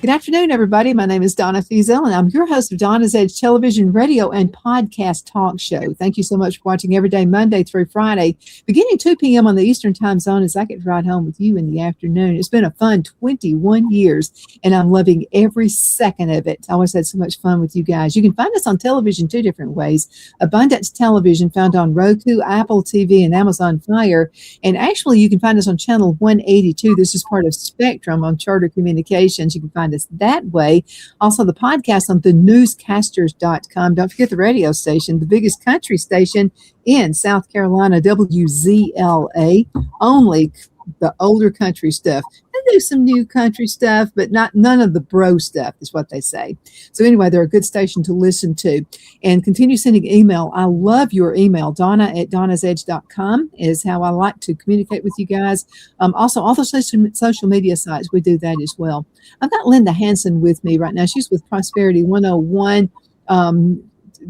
Good afternoon, everybody. My name is Donna Feazell, and I'm your host of Donna's Edge television, radio, and podcast talk show. Thank you so much for watching every day, Monday through Friday, beginning 2 p.m. on the Eastern Time Zone as I get to ride home with you in the afternoon. It's been a fun 21 years, and I'm loving every second of it. I always had so much fun with you guys. You can find us on television 2 different ways. Abundance Television, found on Roku, Apple TV, and Amazon Fire. And actually, you can find us on channel 182. This is part of Spectrum on Charter Communications. You can find us that way. Also, the podcast on thenewscasters.com. Don't forget the radio station, the biggest country station in South Carolina, WZLA. Only the older country stuff. They do some new country stuff, but none of the bro stuff is what they say. So anyway, they're a good station to listen to. And continue sending email. I love your email. Donna@donnasedge.com is how I like to communicate with you guys. Also, all the social media sites, we do that as well. I've got Linda Hansen with me right now. She's with Prosperity 101.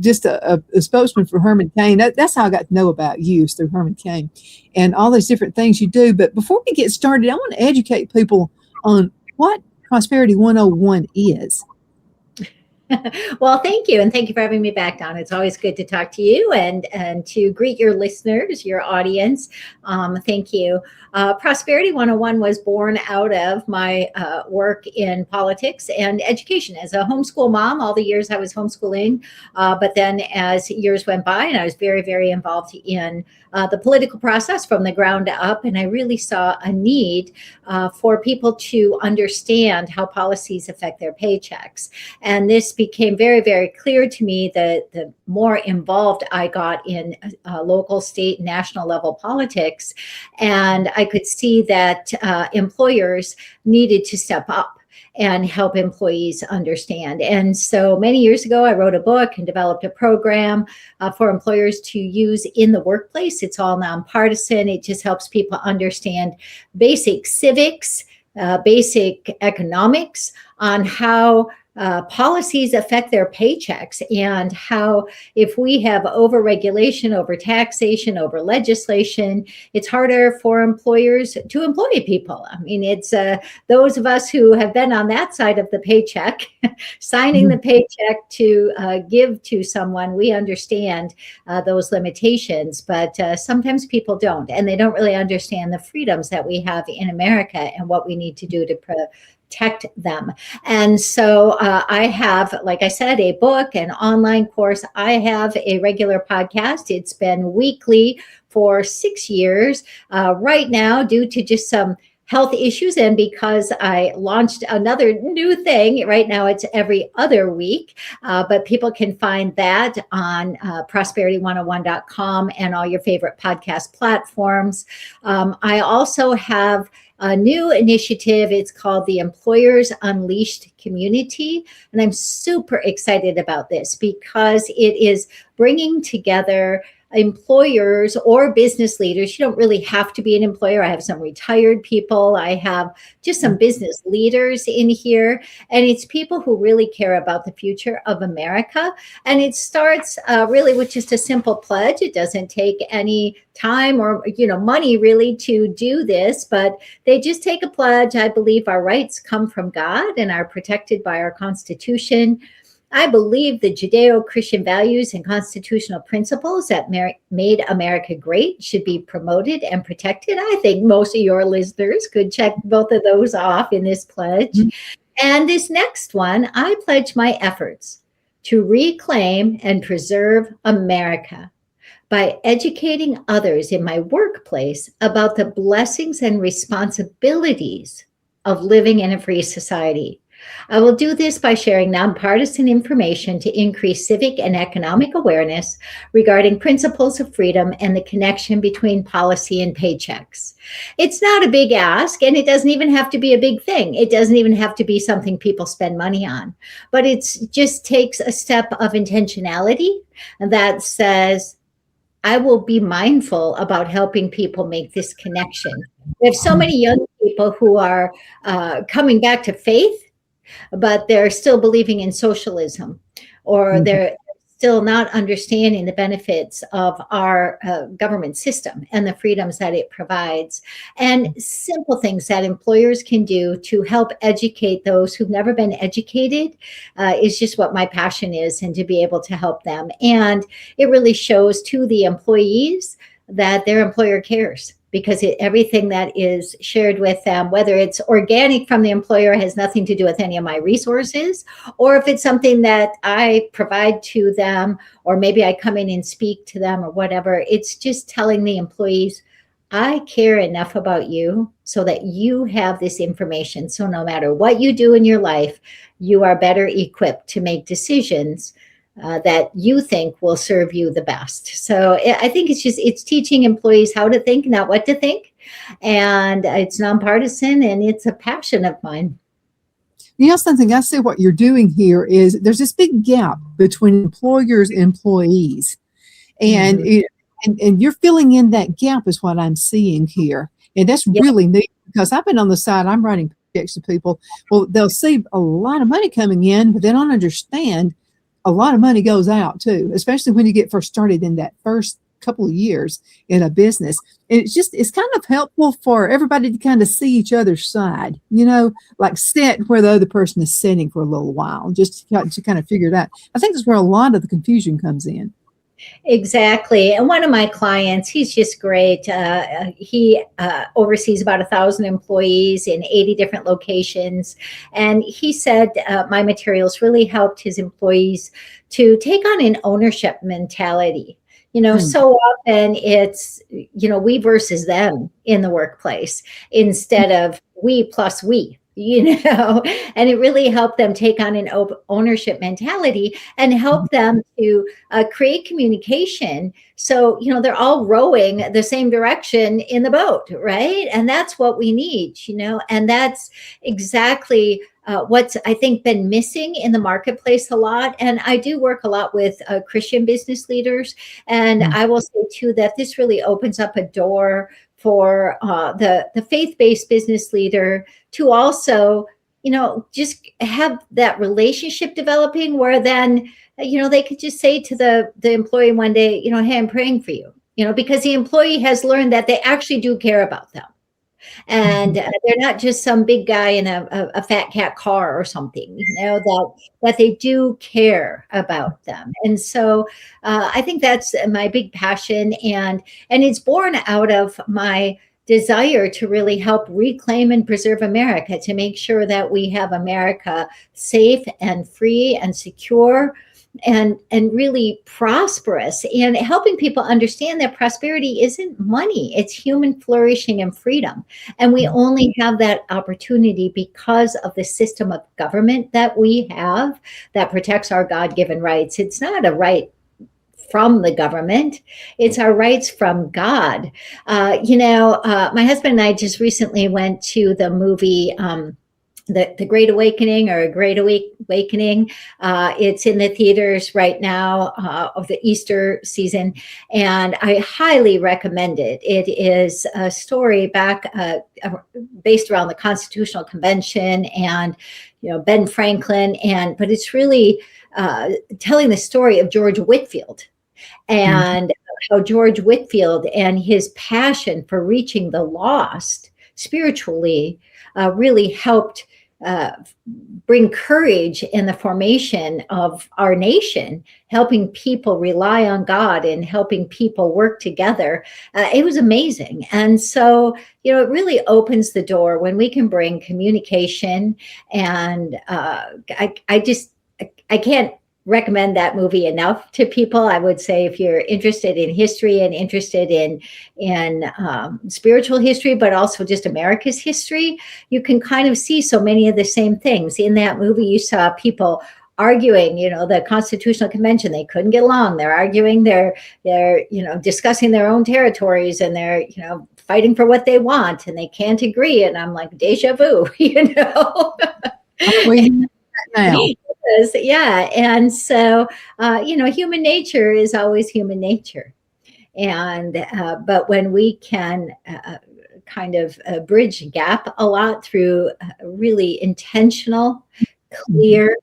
Just a spokesman for Herman Cain. That's how I got to know about you, is through Herman Cain and all those different things you do. But before we get started, I want to educate people on what Prosperity 101 is. Well, thank you. And thank you for having me back, Donna. It's always good to talk to you and to greet your listeners, your audience. Thank you. Prosperity 101 was born out of my work in politics and education. As a homeschool mom, all the years I was homeschooling, but then as years went by, and I was very, very involved in the political process from the ground up, and I really saw a need for people to understand how policies affect their paychecks. And this became very, very clear to me that the more involved I got in local, state, national level politics, and I could see that employers needed to step up and help employees understand. And so many years ago, I wrote a book and developed a program for employers to use in the workplace. It's all nonpartisan. It just helps people understand basic civics, basic economics on how policies affect their paychecks, and how if we have over-regulation, over-taxation, over-legislation, it's harder for employers to employ people. I mean, it's those of us who have been on that side of the paycheck, signing the paycheck to give to someone, we understand those limitations, but sometimes people don't, and they don't really understand the freedoms that we have in America and what we need to do to protect them. And so I have, like I said, a book, an online course. I have a regular podcast. It's been weekly for 6 years. Right now, due to just some health issues, and because I launched another new thing, right now it's every other week, but people can find that on prosperity101.com and all your favorite podcast platforms. I also have a new initiative. It's called the Employers Unleashed Community. And I'm super excited about this because it is bringing together employers or business leaders. You don't really have to be an employer. I have some retired people. I have just some business leaders in here. And it's people who really care about the future of America. And it starts really with just a simple pledge. It doesn't take any time or money really to do this, but they just take a pledge. I believe our rights come from God and are protected by our Constitution. I believe the Judeo-Christian values and constitutional principles that made America great should be promoted and protected. I think most of your listeners could check both of those off in this pledge. Mm-hmm. And this next one, I pledge my efforts to reclaim and preserve America by educating others in my workplace about the blessings and responsibilities of living in a free society. I will do this by sharing nonpartisan information to increase civic and economic awareness regarding principles of freedom and the connection between policy and paychecks. It's not a big ask, and it doesn't even have to be a big thing. It doesn't even have to be something people spend money on, but it just takes a step of intentionality that says, I will be mindful about helping people make this connection. We have so many young people who are coming back to faith, but they're still believing in socialism, or they're still not understanding the benefits of our government system and the freedoms that it provides, and simple things that employers can do to help educate those who've never been educated is just what my passion is, and to be able to help them. And it really shows to the employees that their employer cares, because everything that is shared with them, whether it's organic from the employer, has nothing to do with any of my resources, or if it's something that I provide to them, or maybe I come in and speak to them or whatever, it's just telling the employees, I care enough about you so that you have this information. So no matter what you do in your life, you are better equipped to make decisions that you think will serve you the best. So I think it's teaching employees how to think, not what to think. And it's nonpartisan, and it's a passion of mine. You know, something I see what you're doing here is there's this big gap between employers and employees. And, and you're filling in that gap is what I'm seeing here. And that's really neat, because I've been on the side, I'm writing projects to people. Well, they'll see a lot of money coming in, but they don't understand a lot of money goes out too, especially when you get first started in that first couple of years in a business. And it's kind of helpful for everybody to kind of see each other's side, you know, like sit where the other person is sitting for a little while, just to kind of figure it out. I think that's where a lot of the confusion comes in. Exactly. And one of my clients, he's just great. He oversees about 1,000 employees in 80 different locations. And he said my materials really helped his employees to take on an ownership mentality. You know, so often it's, you know, we versus them in the workplace instead of we plus we. You know, and it really helped them take on an ownership mentality and help them to create communication. So, you know, they're all rowing the same direction in the boat, right? And that's what we need, you know, and that's exactly what's, I think, been missing in the marketplace a lot. And I do work a lot with Christian business leaders. And I will say, too, that this really opens up a door for the faith-based business leader to also, you know, just have that relationship developing where then, you know, they could just say to the employee one day, you know, hey, I'm praying for you, you know, because the employee has learned that they actually do care about them. And they're not just some big guy in a fat cat car or something, you know, that they do care about them. And so I think that's my big passion. And it's born out of my desire to really help reclaim and preserve America, to make sure that we have America safe and free and secure and really prosperous, and helping people understand that prosperity isn't money, it's human flourishing and freedom. And we only have that opportunity because of the system of government that we have that protects our God-given rights. It's not a right from the government, it's our rights from God. You know, my husband and I just recently went to the movie the Great Awakening, or A Great Awakening. It's in the theaters right now of the Easter season, and I highly recommend it. It is a story back based around the Constitutional Convention and, you know, Ben Franklin, but it's really telling the story of George Whitefield and how George Whitefield and his passion for reaching the lost spiritually really helped bring courage in the formation of our nation, helping people rely on God and helping people work together. It was amazing. And so, you know, it really opens the door when we can bring communication. And I can't recommend that movie enough to people. I would say if you're interested in history and interested in spiritual history, but also just America's history, you can kind of see so many of the same things. In that movie, you saw people arguing, you know, the Constitutional Convention, they couldn't get along. They're arguing, they're, you know, discussing their own territories, and they're, you know, fighting for what they want, and they can't agree. And I'm like, deja vu, you know. Now. Yeah. And so, you know, human nature is always human nature. And, but when we can kind of bridge gap a lot through really intentional, clear,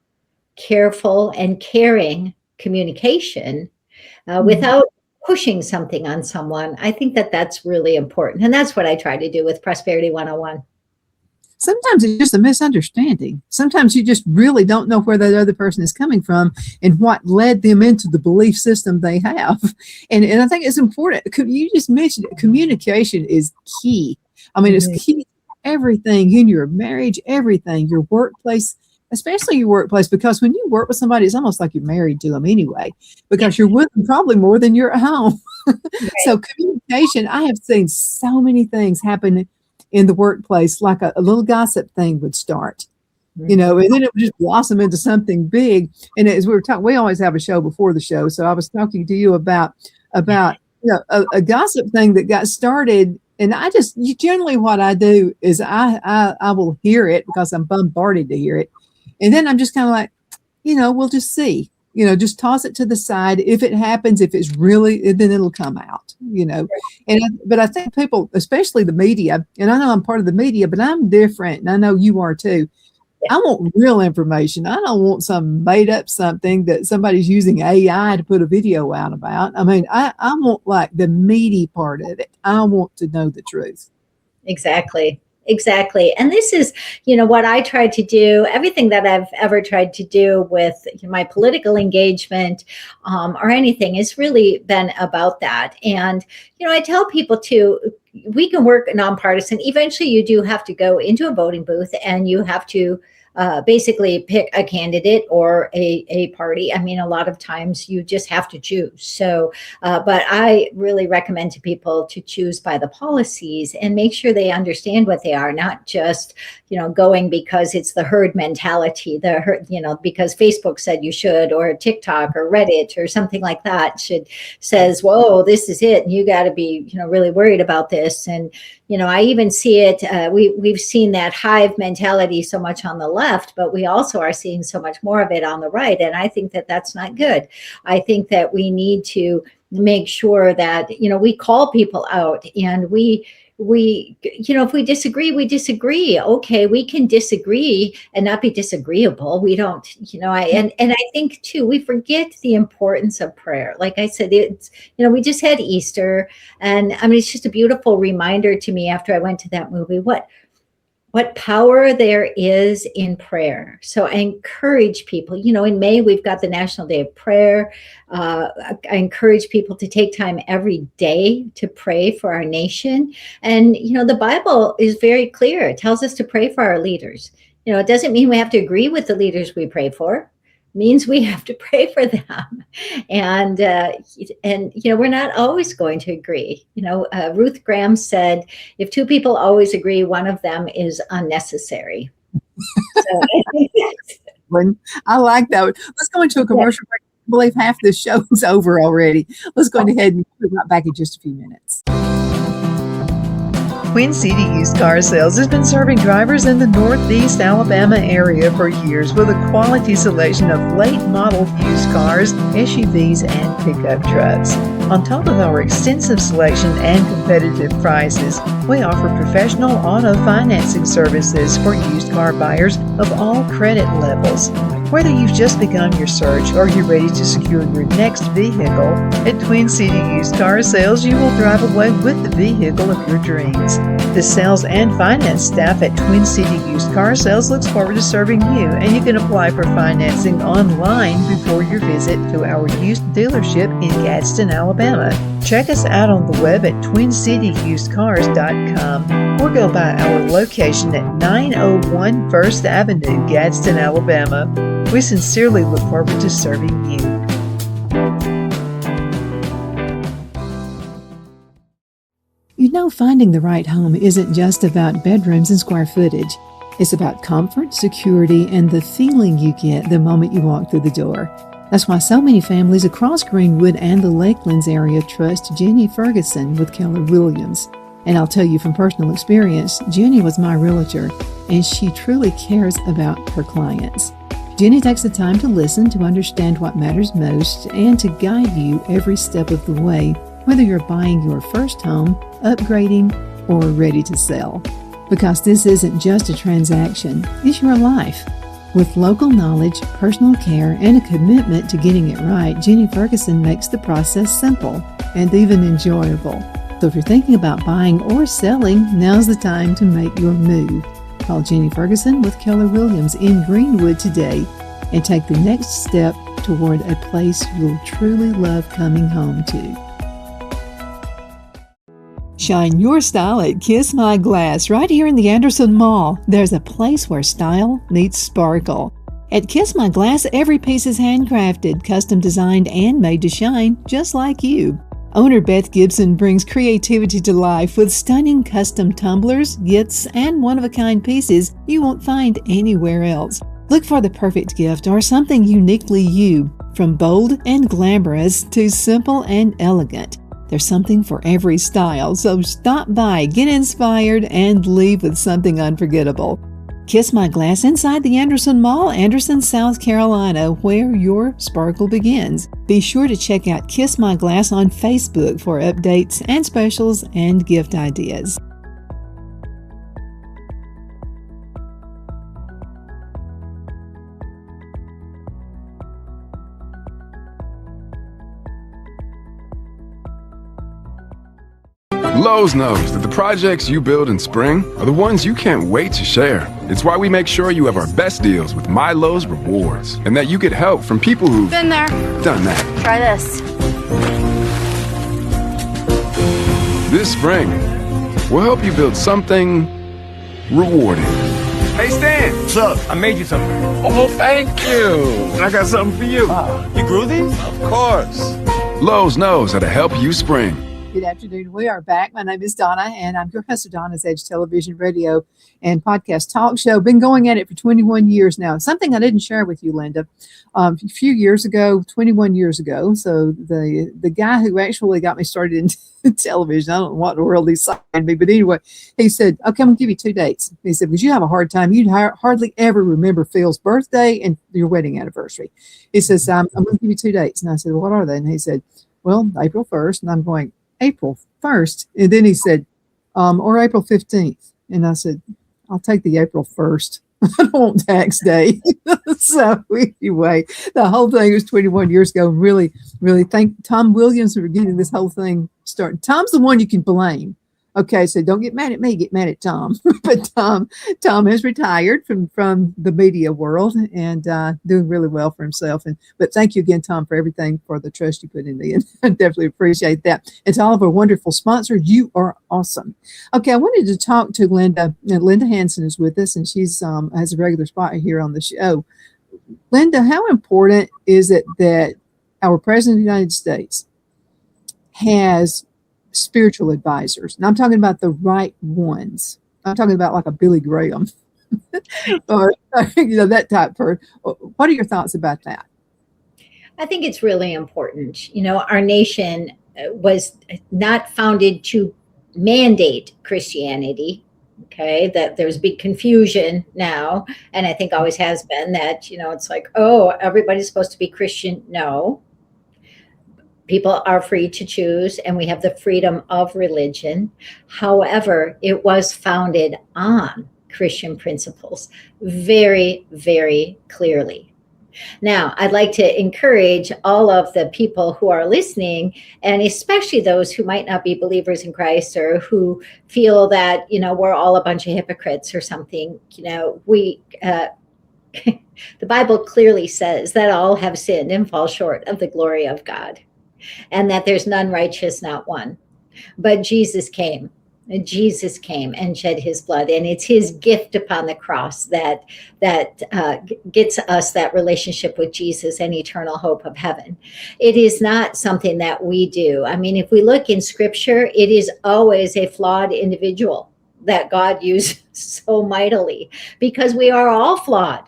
careful, and caring communication without pushing something on someone. I think that that's really important. And that's what I try to do with Prosperity 101. Sometimes it's just a misunderstanding. Sometimes you just really don't know where that other person is coming from and what led them into the belief system they have. And I think it's important. You just mentioned it. Communication is key. I mean, it's key to everything in your marriage, everything, your workplace, especially your workplace, because when you work with somebody, it's almost like you're married to them anyway, because you're with them probably more than you're at home. Right. So communication, I have seen so many things happen in the workplace, like a little gossip thing would start, and then it would just blossom into something big. And as we were talking, we always have a show before the show. So I was talking to you about a gossip thing that got started. And generally what I do is I will hear it because I'm bombarded to hear it. And then I'm just kind of like, we'll just see, just toss it to the side. If it happens, if it's really, then it'll come out, but I think people, especially the media, and I know I'm part of the media, but I'm different. And I know you are too. I want real information. I don't want some made up something that somebody's using AI to put a video out about. I mean, I want like the meaty part of it. I want to know the truth. Exactly. And this is, what I try to do, everything that I've ever tried to do with my political engagement or anything has really been about that. And, I tell people too, we can work nonpartisan. Eventually you do have to go into a voting booth and you have to basically pick a candidate or a party. I mean, a lot of times you just have to choose. So, but I really recommend to people to choose by the policies and make sure they understand what they are, not just, going because it's the herd mentality, because Facebook said you should, or TikTok or Reddit or something like that says, whoa, this is it. And you got to be, really worried about this. And, I even see it, we've seen that hive mentality so much on the left, but we also are seeing so much more of it on the right. And I think that that's not good. I think that we need to make sure that, we call people out, and we if we disagree, we disagree. Okay, we can disagree and not be disagreeable. We don't, and I think too, we forget the importance of prayer. Like I said, it's, we just had Easter, and I mean, it's just a beautiful reminder to me after I went to that movie, what power there is in prayer. So I encourage people, in May, we've got the National Day of Prayer. I encourage people to take time every day to pray for our nation. And, the Bible is very clear. It tells us to pray for our leaders. It doesn't mean we have to agree with the leaders we pray for. It means we have to pray for them. And we're not always going to agree. Ruth Graham said, if two people always agree, one of them is unnecessary. So, I like that. Let's go into a commercial break. I believe half the show is over already. Let's go ahead and be right back in just a few minutes. Queen City Used Car Sales has been serving drivers in the Northeast Alabama area for years with a quality selection of late model used cars, SUVs, and pickup trucks. On top of our extensive selection and competitive prices, we offer professional auto financing services for used car buyers of all credit levels. Whether you've just begun your search or you're ready to secure your next vehicle, at Twin City Used Car Sales, you will drive away with the vehicle of your dreams. The sales and finance staff at Twin City Used Car Sales looks forward to serving you, and you can apply for financing online before your visit to our used dealership in Gadsden, Alabama. Check us out on the web at twincityusedcars.com or go by our location at 901 First Avenue, Gadsden, Alabama. We sincerely look forward to serving you. Finding the right home isn't just about bedrooms and square footage. It's about comfort, security, and the feeling you get the moment you walk through the door. That's why so many families across Greenwood and the Lakelands area trust Jenny Ferguson with Keller Williams. And I'll tell you from personal experience, Jenny was my realtor, and she truly cares about her clients. Jenny takes the time to listen, to understand what matters most, and to guide you every step of the way, whether you're buying your first home, upgrading, or ready to sell. Because this isn't just a transaction, it's your life. With local knowledge, personal care, and a commitment to getting it right, Jenny Ferguson makes the process simple and even enjoyable. So if you're thinking about buying or selling, now's the time to make your move. Call Jenny Ferguson with Keller Williams in Greenwood today and take the next step toward a place you'll truly love coming home to. Shine your style at Kiss My Glass right here in the Anderson Mall. There's a place where style meets sparkle. At Kiss My Glass, every piece is handcrafted, custom designed, and made to shine just like you. Owner Beth Gibson brings creativity to life with stunning custom tumblers, gifts, and one-of-a-kind pieces you won't find anywhere else. Look for the perfect gift or something uniquely you, from bold and glamorous to simple and elegant. There's something for every style, so stop by, get inspired, and leave with something unforgettable. Kiss My Glass inside the Anderson Mall, Anderson, South Carolina, where your sparkle begins. Be sure to check out Kiss My Glass on Facebook for updates and specials and gift ideas. Lowe's knows that the projects you build in spring are the ones you can't wait to share. It's why we make sure you have our best deals with My Lowe's Rewards, and that you get help from people who've been there, done that. Try this. This spring, we'll help you build something rewarding. Hey, Stan. What's up? I made you something. Oh, thank you. And I got something for you. You grew these? Of course. Lowe's knows how to help you spring. Good afternoon. We are back. My name is Donna, and I'm your host of Donna's Edge television, radio, and podcast talk show. Been going at it for 21 years now. Something I didn't share with you, Linda. A few years ago, 21 years ago, so the guy who actually got me started in television, I don't know what in the world he signed me, but anyway, he said, okay, I'm going to give you 2 dates. He said, because you have a hard time. You'd hardly ever remember Phil's birthday and your wedding anniversary. He says, I'm going to give you 2 dates. And I said, what are they? And he said, well, April 1st. And I'm going, April 1st. And then he said, or April 15th. And I said, I'll take the April 1st. I don't want tax day. So anyway, the whole thing was 21 years ago. Really, really thank Tom Williams for getting this whole thing started. Tom's the one you can blame. Okay, so don't get mad at me, get mad at Tom. But Tom has retired from the media world and doing really well for himself. But thank you again, Tom, for everything, for the trust you put in me. And I definitely appreciate that. And to all of our wonderful sponsors, you are awesome. Okay, I wanted to talk to Linda. Linda Hansen is with us, and she's has a regular spot here on the show. Linda, how important is it that our President of the United States has spiritual advisors? And I'm talking about the right ones. I'm talking about like a Billy Graham or that type of person. What are your thoughts about that? I think it's really important. Our nation was not founded to mandate Christianity. Okay, that there's big confusion now, and I think always has been that, it's like, oh, everybody's supposed to be Christian. No. People are free to choose, and we have the freedom of religion. However, it was founded on Christian principles very, very clearly. Now, I'd like to encourage all of the people who are listening, and especially those who might not be believers in Christ or who feel that, we're all a bunch of hypocrites or something. The Bible clearly says that all have sinned and fall short of the glory of God, and that there's none righteous, not one. But Jesus came and shed his blood, and it's his gift upon the cross that gets us that relationship with Jesus and eternal hope of heaven. It is not something that we do. I mean, if we look in scripture, it is always a flawed individual that God used so mightily, because we are all flawed.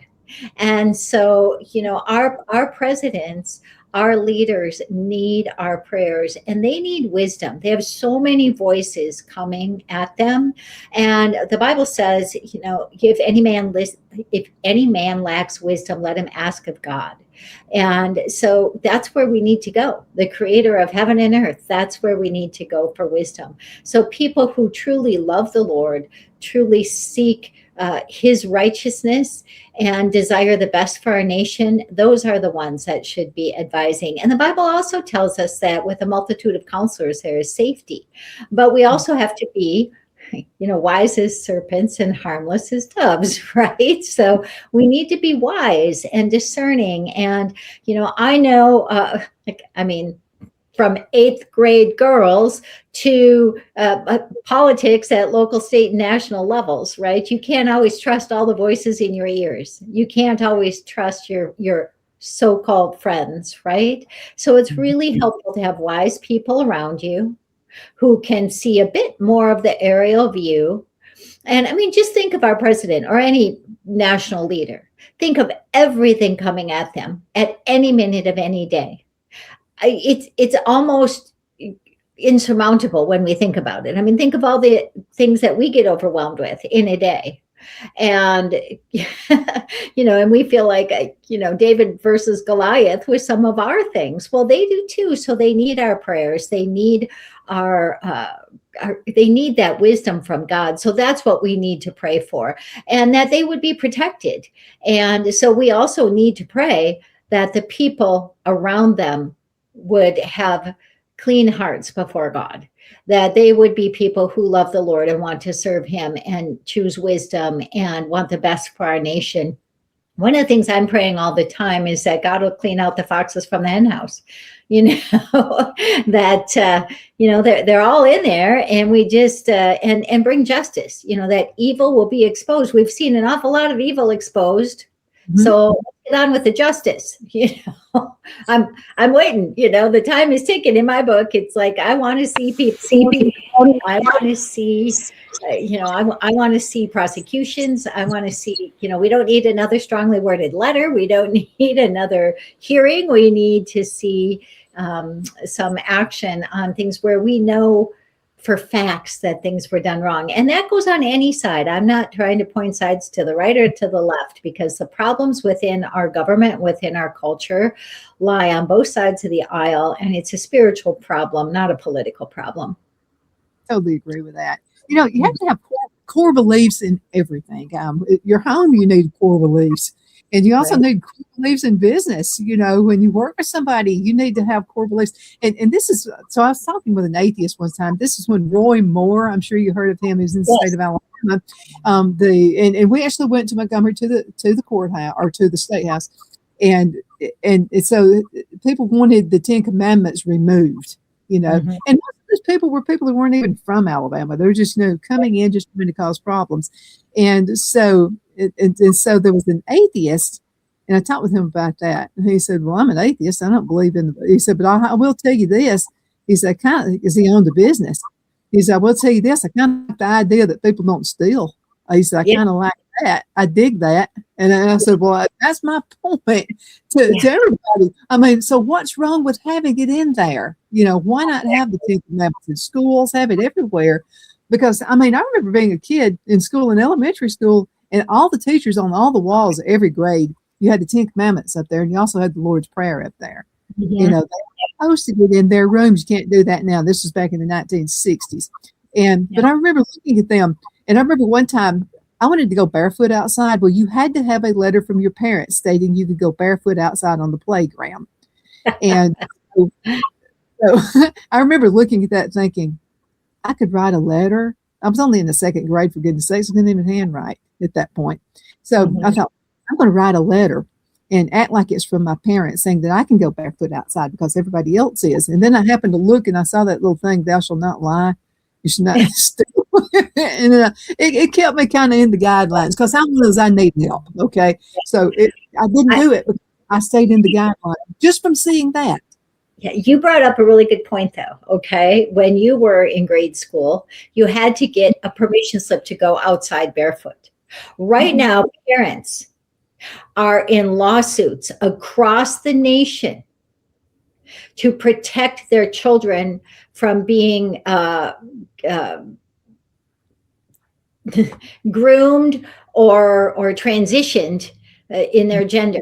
And so, our presidents, our leaders need our prayers, and they need wisdom. They have so many voices coming at them. And the Bible says, if any man lacks wisdom, let him ask of God. And so that's where we need to go. The creator of heaven and earth, that's where we need to go for wisdom. So people who truly love the Lord, truly seek his righteousness and desire the best for our nation, those are the ones that should be advising. And the Bible also tells us that with a multitude of counselors, there is safety. But we also have to be, wise as serpents and harmless as doves, right? So we need to be wise and discerning. And, I know, from 8th grade girls to politics at local, state, and national levels, right? You can't always trust all the voices in your ears. You can't always trust your so-called friends, right? So it's really helpful to have wise people around you who can see a bit more of the aerial view. And just think of our president or any national leader. Think of everything coming at them at any minute of any day. It's almost insurmountable when we think about it. Think of all the things that we get overwhelmed with in a day. And, and we feel like, David versus Goliath with some of our things. Well, they do too. So they need our prayers. They need they need that wisdom from God. So that's what we need to pray for, and that they would be protected. And so we also need to pray that the people around them would have clean hearts before God, that they would be people who love the Lord and want to serve him and choose wisdom and want the best for our nation. One of the things I'm praying all the time is that God will clean out the foxes from the hen house, that, they're all in there, and we just, and bring justice, that evil will be exposed. We've seen an awful lot of evil exposed. Mm-hmm. So let's get on with the justice. I'm waiting, the time is ticking in my book. It's like, I want to see people, I want to see, I want to see prosecutions. I want to see, we don't need another strongly worded letter. We don't need another hearing. We need to see some action on things where we know for facts that things were done wrong. And that goes on any side. I'm not trying to point sides to the right or to the left, because the problems within our government, within our culture, lie on both sides of the aisle. And it's a spiritual problem, not a political problem. Totally agree with that. You have to have core beliefs in everything. Your home, you need core beliefs. And you also need core beliefs in business. When you work with somebody, you need to have core beliefs. And this is, so I was talking with an atheist one time. This is when Roy Moore, I'm sure you heard of him, he's in the state of Alabama. And we actually went to Montgomery to the courthouse, or to the state house. And so people wanted the 10 Commandments removed, And most of those people were people who weren't even from Alabama. They were just, coming in just trying to cause problems. And so there was an atheist, and I talked with him about that. And he said, well, I'm an atheist. I don't believe in he said, but I will tell you this. He said, because he owned a business. He said, I will tell you this. I kind of like the idea that people don't steal. He said, I kind of like that. I dig that. And I said, well, that's my point to everybody. So what's wrong with having it in there? Why not have the 10 Commandments in schools, have it everywhere? Because, I remember being a kid in school, in elementary school, and all the teachers on all the walls of every grade, you had the 10 Commandments up there, and you also had the Lord's Prayer up there. Mm-hmm. They posted it in their rooms. You can't do that now. This was back in the 1960s. But I remember looking at them, and I remember one time I wanted to go barefoot outside. Well, you had to have a letter from your parents stating you could go barefoot outside on the playground. And so I remember looking at that thinking, I could write a letter. I was only in the 2nd grade, for goodness sakes. I couldn't even handwrite at that point. So I thought, I'm going to write a letter and act like it's from my parents, saying that I can go barefoot outside because everybody else is. And then I happened to look, and I saw that little thing, thou shalt not lie. You should not steal. And it kept me kind of in the guidelines, because I was, I need help. Okay. So I didn't do it. I stayed in the guidelines just from seeing that. Yeah, you brought up a really good point, though. Okay. When you were in grade school, you had to get a permission slip to go outside barefoot. Right now, parents are in lawsuits across the nation to protect their children from being groomed or transitioned in their gender.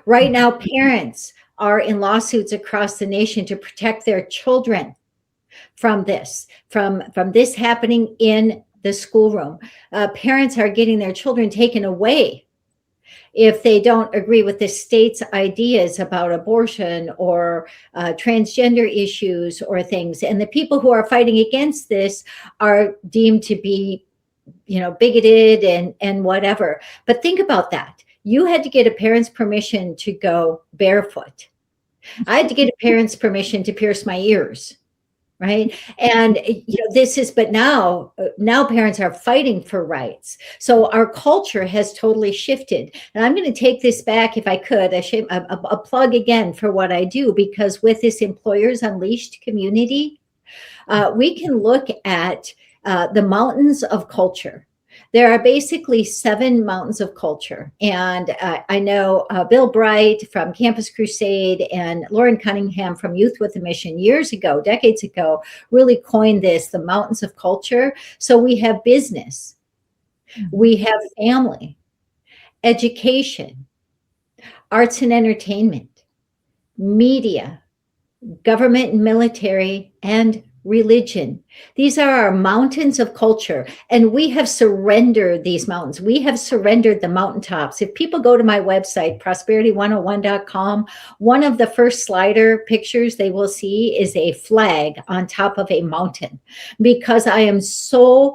Right now, parents are in lawsuits across the nation to protect their children from this, from this happening in the schoolroom. Parents are getting their children taken away if they don't agree with the state's ideas about abortion or transgender issues or things. And the people who are fighting against this are deemed to be, bigoted and whatever. But think about that. You had to get a parent's permission to go barefoot. I had to get a parent's permission to pierce my ears. Right. And but now parents are fighting for rights. So our culture has totally shifted. And I'm going to take this back, if I could, a plug again for what I do, because with this Employers Unleashed community, we can look at the mountains of culture. There are basically 7 mountains of culture. And I know Bill Bright from Campus Crusade and Lauren Cunningham from Youth with a Mission decades ago, really coined this, the mountains of culture. So we have business, we have family, education, arts and entertainment, media, government and military, and religion. These are our mountains of culture, and we have surrendered these mountains. We have surrendered the mountaintops. If people go to my website, prosperity101.com, one of the first slider pictures they will see is a flag on top of a mountain, because I am so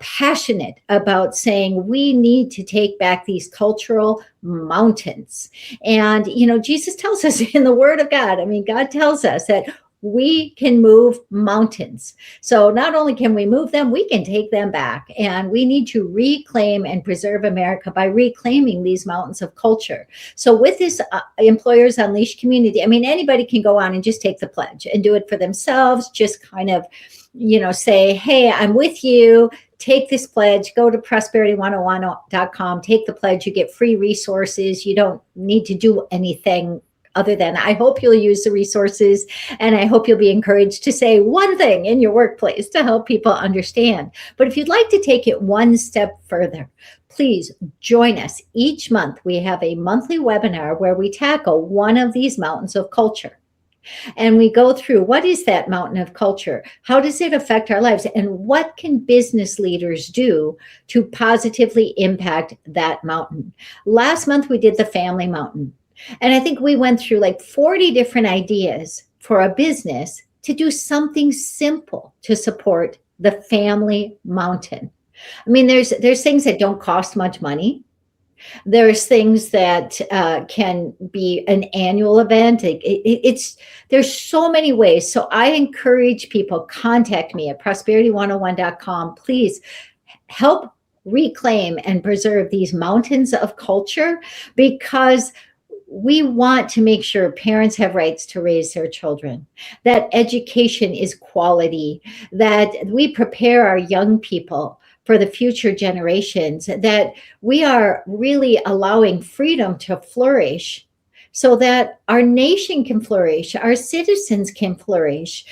passionate about saying we need to take back these cultural mountains. And, Jesus tells us in the Word of God, God tells us that we can move mountains. So not only can we move them, we can take them back. And we need to reclaim and preserve America by reclaiming these mountains of culture. So with this Employers Unleashed community, anybody can go on and just take the pledge and do it for themselves. Just kind of, say, hey, I'm with you. Take this pledge, go to prosperity101.com, take the pledge, you get free resources. You don't need to do anything other than I hope you'll use the resources, and I hope you'll be encouraged to say one thing in your workplace to help people understand. But if you'd like to take it one step further, please join us. Each month, we have a monthly webinar where we tackle one of these mountains of culture. And we go through, what is that mountain of culture? How does it affect our lives? And what can business leaders do to positively impact that mountain? Last month, we did the family mountain. And I think we went through like 40 different ideas for a business to do something simple to support the family mountain. There's things that don't cost much money. There's things that can be an annual event. There's so many ways. So I encourage people, contact me at prosperity101.com. Please help reclaim and preserve these mountains of culture, because we want to make sure parents have rights to raise their children, that education is quality, that we prepare our young people for the future generations, that we are really allowing freedom to flourish so that our nation can flourish, our citizens can flourish.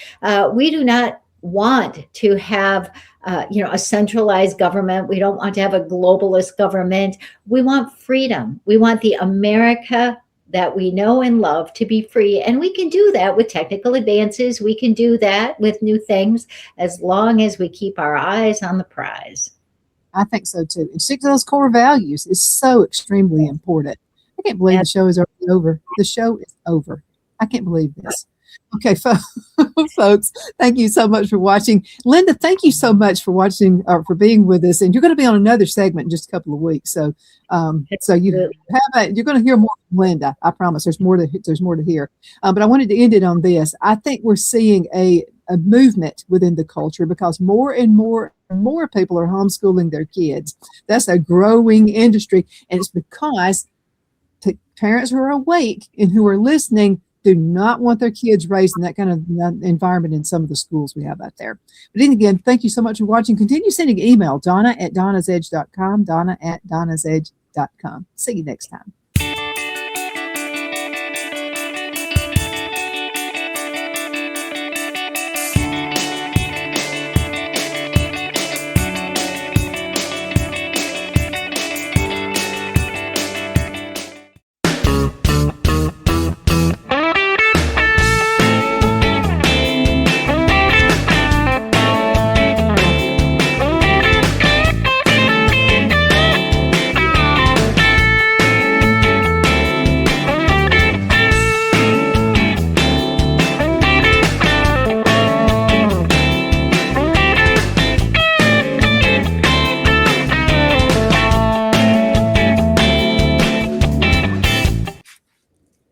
We do not want to have a centralized government. We don't want to have a globalist government. We want freedom. We want the America that we know and love to be free. And we can do that with technical advances. We can do that with new things, as long as we keep our eyes on the prize. I think so too. And stick to those core values is so extremely important. I can't believe the show is already over. The show is over. I can't believe this. Okay, folks, thank you so much for watching. Linda, thank you so much for watching, or for being with us. And you're going to be on another segment in just a couple of weeks. So, you're going to hear more from Linda. I promise. There's more to hear. But I wanted to end it on this. I think we're seeing a movement within the culture, because more and more people are homeschooling their kids. That's a growing industry, and it's because parents who are awake and who are listening do not want their kids raised in that kind of environment in some of the schools we have out there. But then again, thank you so much for watching. Continue sending email, Donna@donnasedge.com, Donna@donnasedge.com. See you next time.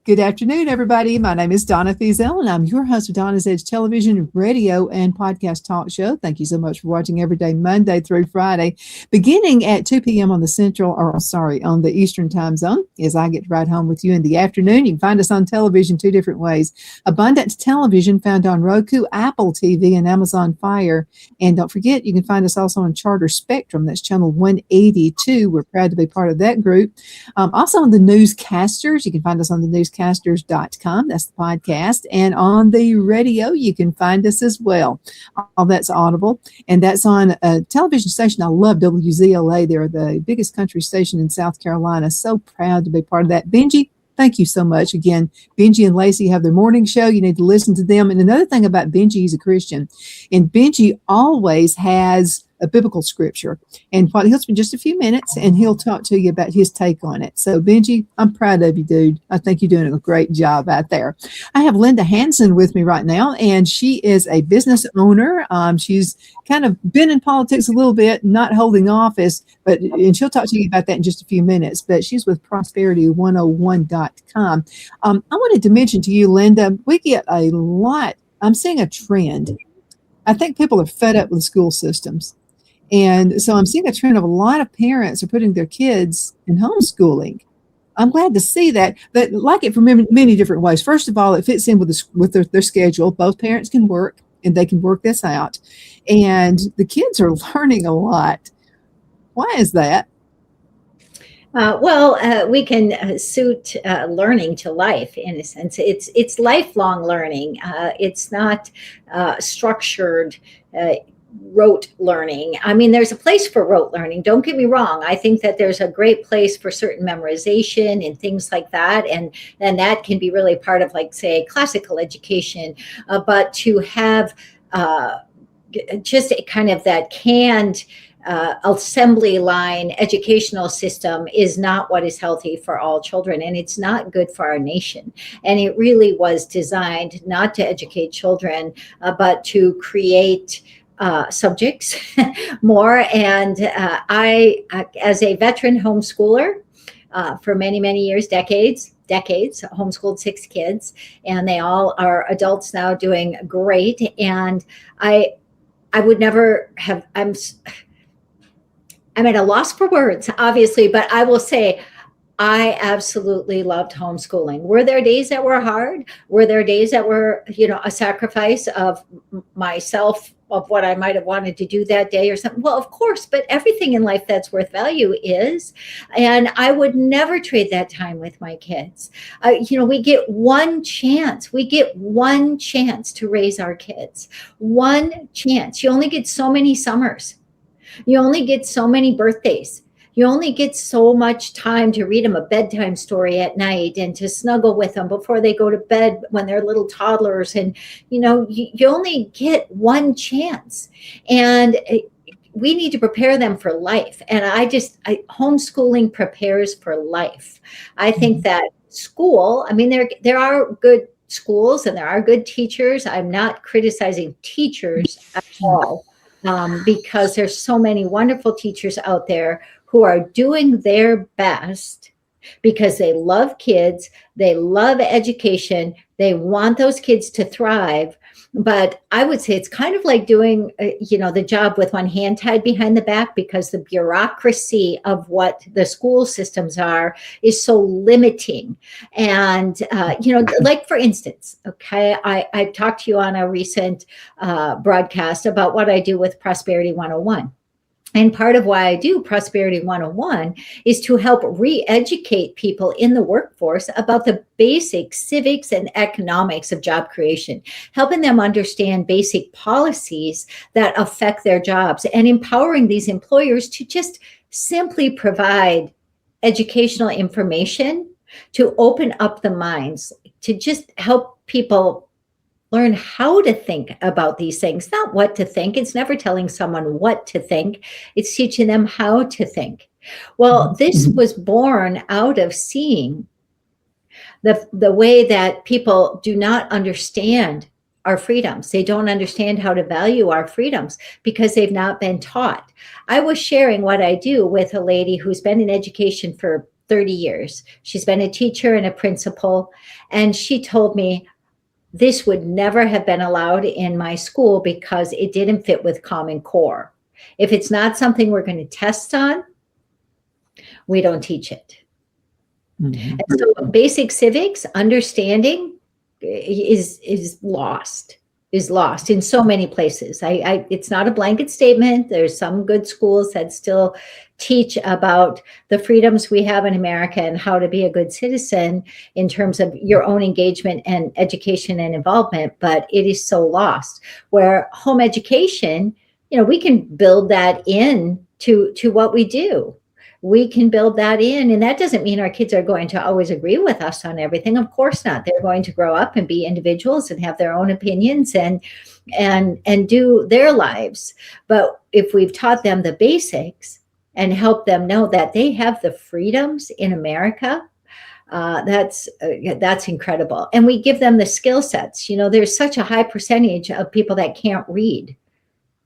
Good afternoon, everybody. My name is Donna Feazell, and I'm your host of Donna's Edge television, radio, and podcast talk show. Thank you so much for watching every day, Monday through Friday, beginning at 2 p.m. on the Eastern time zone, as I get to ride home with you in the afternoon. You can find us on television two different ways. Abundance Television, found on Roku, Apple TV, and Amazon Fire. And don't forget, you can find us also on Charter Spectrum. That's channel 182. We're proud to be part of that group. Also on the Newscasters. You can find us on the newscasters.com. That's the podcast. And on the radio, you can find us as well. All that's Audible. And that's on a television station. I love WZLA. They're the biggest country station in South Carolina. So proud to be part of that. Benji, thank you so much. Again, Benji and Lacey have their morning show. You need to listen to them. And another thing about Benji, he's a Christian. And Benji always has a biblical scripture. And he'll spend just a few minutes and he'll talk to you about his take on it. So Benji, I'm proud of you, dude. I think you're doing a great job out there. I have Linda Hansen with me right now, and she is a business owner. She's kind of been in politics a little bit, not holding office, and she'll talk to you about that in just a few minutes, but she's with prosperity101.com. I wanted to mention to you, Linda, we get a lot. I'm seeing a trend. I think people are fed up with school systems. And so I'm seeing a trend of a lot of parents are putting their kids in homeschooling. I'm glad to see that, but like it for many different ways. First of all, it fits in with their schedule. Both parents can work and they can work this out. And the kids are learning a lot. Why is that? We can suit learning to life in a sense. It's lifelong learning. It's not structured rote learning. I mean, there's a place for rote learning. Don't get me wrong. I think that there's a great place for certain memorization and things like that. And that can be really part of, like, say, classical education. But to have just kind of that canned assembly line educational system is not what is healthy for all children, and it's not good for our nation. And it really was designed not to educate children, but to create subjects more. And I, as a veteran homeschooler for many years, decades, homeschooled 6 kids, and they all are adults now doing great. And I would never have, I'm at a loss for words, obviously, but I will say I absolutely loved homeschooling. Were there days that were hard? Were there days that were, a sacrifice of myself, of what I might have wanted to do that day or something? Well, of course, but everything in life that's worth value is. And I would never trade that time with my kids. We get one chance. We get one chance to raise our kids. One chance. You only get so many summers. You only get so many birthdays. You only get so much time to read them a bedtime story at night and to snuggle with them before they go to bed when they're little toddlers. And, you only get one chance. And we need to prepare them for life. And homeschooling prepares for life. I think that school, I mean, there are good schools and there are good teachers. I'm not criticizing teachers at all. Because there's so many wonderful teachers out there who are doing their best because they love kids, they love education, they want those kids to thrive. But I would say it's kind of like doing, the job with one hand tied behind the back, because the bureaucracy of what the school systems are is so limiting. And, like, for instance, okay, I talked to you on a recent broadcast about what I do with Prosperity 101. And part of why I do Prosperity 101 is to help re-educate people in the workforce about the basic civics and economics of job creation, helping them understand basic policies that affect their jobs, and empowering these employers to just simply provide educational information to open up the minds, to just help people learn how to think about these things, not what to think. It's never telling someone what to think. It's teaching them how to think. Well, this was born out of seeing the way that people do not understand our freedoms. They don't understand how to value our freedoms because they've not been taught. I was sharing what I do with a lady who's been in education for 30 years. She's been a teacher and a principal. And she told me this would never have been allowed in my school because it didn't fit with Common Core. If it's not something we're going to test on, we don't teach it. And so basic civics, understanding is lost in so many places. It's not a blanket statement. There's some good schools that still teach about the freedoms we have in America and how to be a good citizen in terms of your own engagement and education and involvement, but it is so lost. Where home education, we can build that in to what we do. We can build that in, and that doesn't mean our kids are going to always agree with us on everything. Of course not. They're going to grow up and be individuals and have their own opinions and do their lives. But if we've taught them the basics and helped them know that they have the freedoms in America, that's incredible. And we give them the skill sets. There's such a high percentage of people that can't read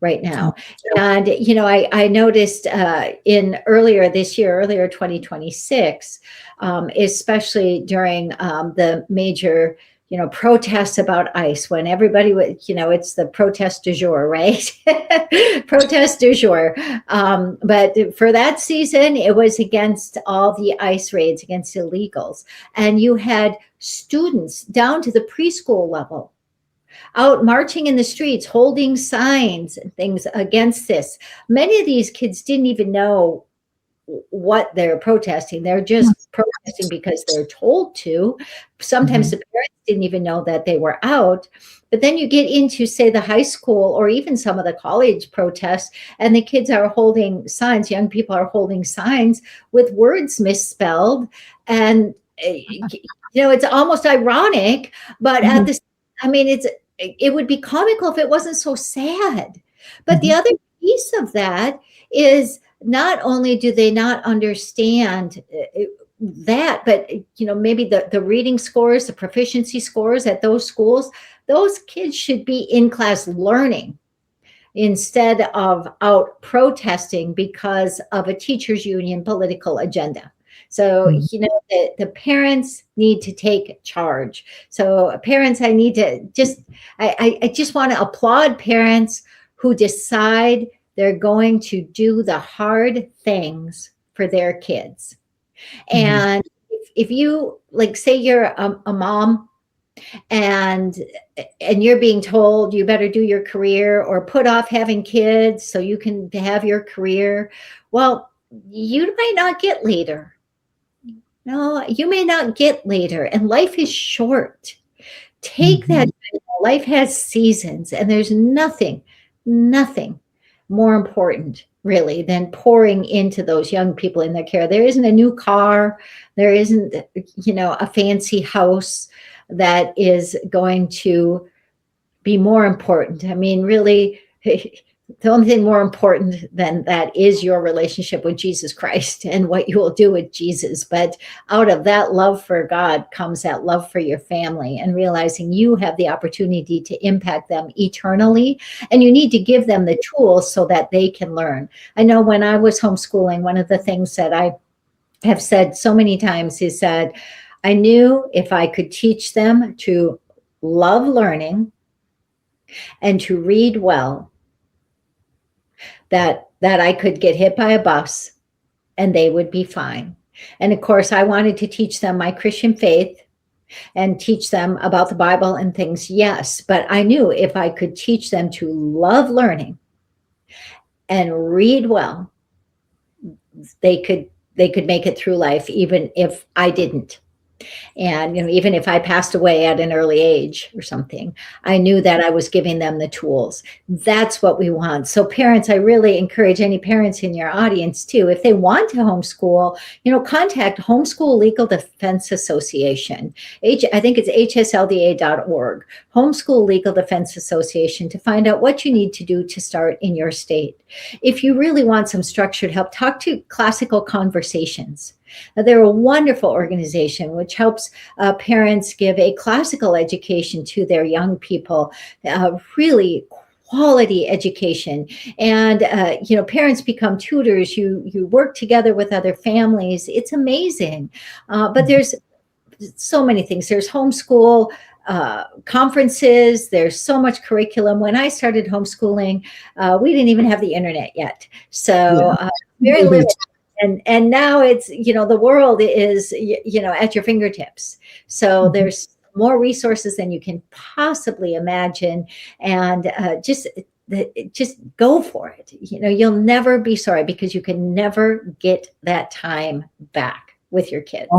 right now. And, I noticed earlier 2026, especially during the major, protests about ICE, when everybody would, it's the protest du jour, right? Protest du jour. But for that season, it was against all the ICE raids, against illegals. And you had students down to the preschool level out marching in the streets, holding signs and things against this. Many of these kids didn't even know what they're protesting. They're just protesting because they're told to. Sometimes the parents didn't even know that they were out. But then you get into, say, the high school or even some of the college protests, and the kids are holding signs, young people are holding signs with words misspelled. And, it's almost ironic, but at the it would be comical if it wasn't so sad. But the other piece of that is not only do they not understand that, but maybe the reading scores, the proficiency scores at those schools, those kids should be in class learning instead of out protesting because of a teachers union political agenda. So, the parents need to take charge. So parents, I just want to applaud parents who decide they're going to do the hard things for their kids. And if you, say you're a mom and you're being told you better do your career or put off having kids so you can have your career, well, you might not get later. No, you may not get later, and life is short. Take that. Life has seasons, and there's nothing more important, really, than pouring into those young people in their care. There isn't a new car. There isn't, a fancy house that is going to be more important. I mean, really, the only thing more important than that is your relationship with Jesus Christ and what you will do with Jesus. But out of that love for God comes that love for your family and realizing you have the opportunity to impact them eternally. And you need to give them the tools so that they can learn. I know when I was homeschooling, one of the things that I have said so many times is that I knew if I could teach them to love learning and to read well, that I could get hit by a bus and they would be fine. And of course, I wanted to teach them my Christian faith and teach them about the Bible and things, yes. But I knew if I could teach them to love learning and read well, they could make it through life, even if I didn't. And, even if I passed away at an early age or something, I knew that I was giving them the tools. That's what we want. So parents, I really encourage any parents in your audience too, if they want to homeschool, contact Homeschool Legal Defense Association. I think it's hslda.org, Homeschool Legal Defense Association, to find out what you need to do to start in your state. If you really want some structured help, talk to Classical Conversations. Now, they're a wonderful organization which helps parents give a classical education to their young people, really quality education. And, parents become tutors. You work together with other families. It's amazing. But there's so many things. There's homeschool conferences. There's so much curriculum. When I started homeschooling, we didn't even have the internet yet. So very limited. And now it's, the world is, at your fingertips. So there's more resources than you can possibly imagine. And just go for it. You'll never be sorry, because you can never get that time back with your kids.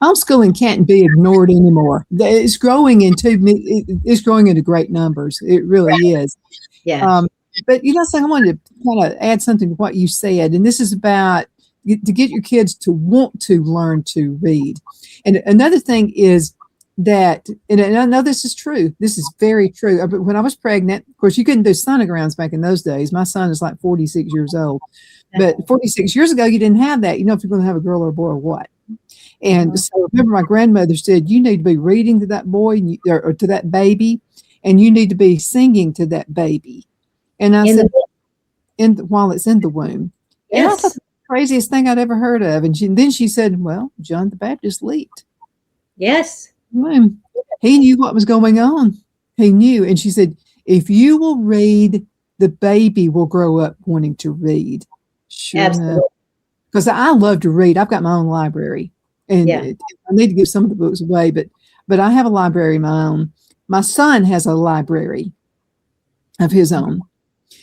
Homeschooling can't be ignored anymore. It's growing into great numbers. It really is. Yeah. But so I wanted to kind of add something to what you said, and this is about to get your kids to want to learn to read. And another thing is that, and I know this is true. This is very true. But when I was pregnant, of course, you couldn't do sonograms back in those days. My son is like 46 years old. But 46 years ago, you didn't have that. If you're going to have a girl or a boy or what. And so I remember my grandmother said, you need to be reading to that boy or to that baby, and you need to be singing to that baby. And I said, while it's in the womb. Yes. And I thought the craziest thing I'd ever heard of. And then she said, well, John the Baptist leaped. Yes. He knew what was going on. He knew. And she said, if you will read, the baby will grow up wanting to read. Sure enough. Because I love to read. I've got my own library. And I need to give some of the books away, but I have a library of my own. My son has a library of his own.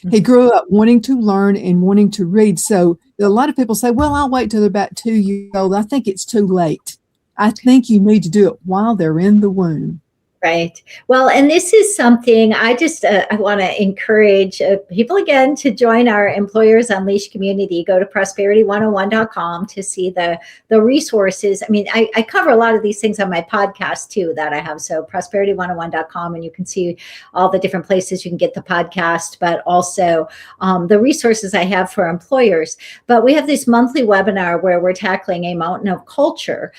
He grew up wanting to learn and wanting to read. So a lot of people say, well, I'll wait till they're about 2 years old. I think it's too late. I think you need to do it while they're in the womb. Right. Well, and this is something I just I want to encourage people again to join our Employers Unleashed community. Go to prosperity101.com to see the resources. I mean, I cover a lot of these things on my podcast too that I have. So prosperity101.com, and you can see all the different places you can get the podcast, but also the resources I have for employers. But we have this monthly webinar where we're tackling a mountain of culture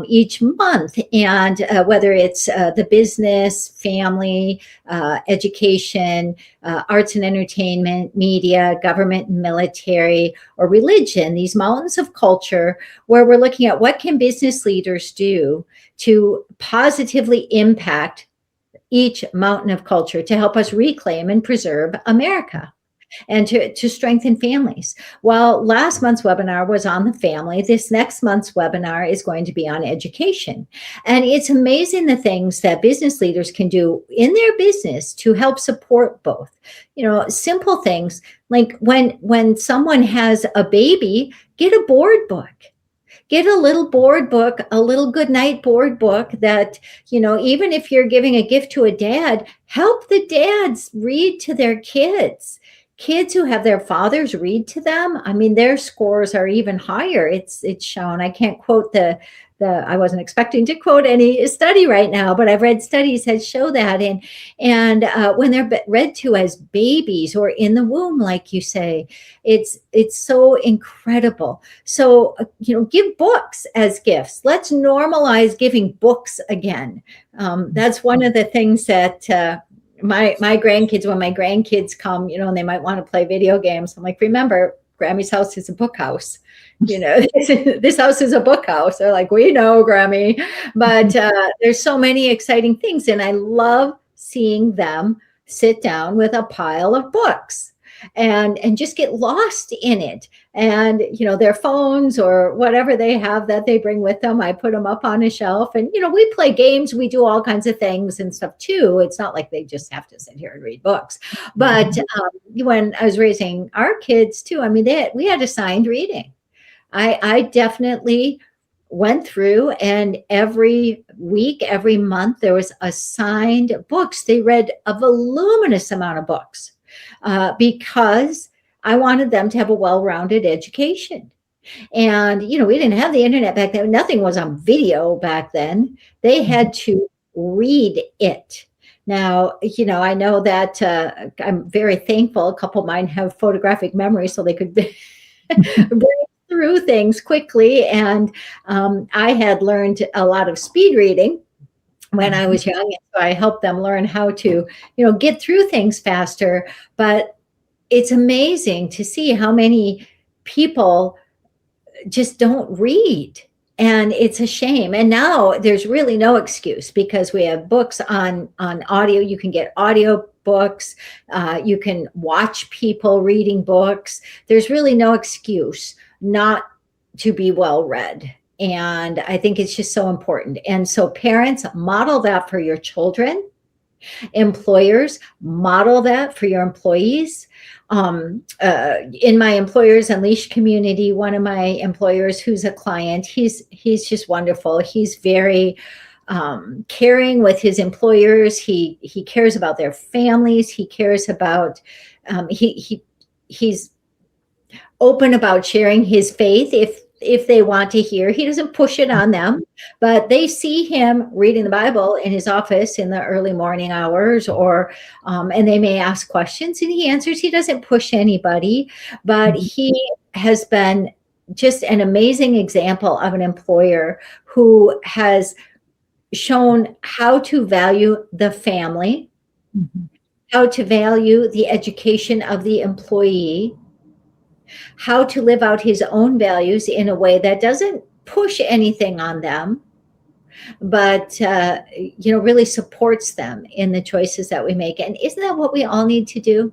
each month, and whether it's the business, family, education, arts and entertainment, media, government and military, or religion, these mountains of culture, where we're looking at what can business leaders do to positively impact each mountain of culture to help us reclaim and preserve America and to strengthen families. Well, last month's webinar was on the family. This next month's webinar is going to be on education. And it's amazing the things that business leaders can do in their business to help support both. Simple things like when someone has a baby, get a board book. Get a little board book, a little goodnight board book that, even if you're giving a gift to a dad, help the dads read to their kids. Kids who have their fathers read to them, I mean, their scores are even higher. It's shown. I can't quote I wasn't expecting to quote any study right now, but I've read studies that show that. And when they're read to as babies or in the womb, like you say, it's so incredible. So, give books as gifts. Let's normalize giving books again. That's one of the things that my grandkids, when my grandkids come, and they might want to play video games, I'm like, remember, Grammy's house is a book house. This house is a book house. They're like, we know, Grammy. But there's so many exciting things. And I love seeing them sit down with a pile of books and just get lost in it. And, their phones or whatever they have that they bring with them, I put them up on a shelf. And, we play games. We do all kinds of things and stuff too. It's not like they just have to sit here and read books. But when I was raising our kids too, I mean, we had assigned reading. I definitely went through, and every week, every month, there was assigned books. They read a voluminous amount of books because I wanted them to have a well-rounded education. And, we didn't have the internet back then. Nothing was on video back then. They had to read it. Now, I know that I'm very thankful. A couple of mine have photographic memory, so they could bring through things quickly. And I had learned a lot of speed reading when I was young. And so I helped them learn how to, get through things faster. But it's amazing to see how many people just don't read. And it's a shame. And now there's really no excuse because we have books on audio. You can get audio books. You can watch people reading books. There's really no excuse not to be well read. And I think it's just so important. And so parents, model that for your children. Employers, model that for your employees. In my Employers Unleashed community, one of my employers who's a client, he's just wonderful. He's very caring with his employers. He cares about their families. He cares about, he's open about sharing his faith if they want to hear. He doesn't push it on them, but they see him reading the Bible in his office in the early morning hours, or and they may ask questions and he answers. He doesn't push anybody, but he has been just an amazing example of an employer who has shown how to value the family, how to value the education of the employee, how to live out his own values in a way that doesn't push anything on them, but really supports them in the choices that we make. And isn't that what we all need to do?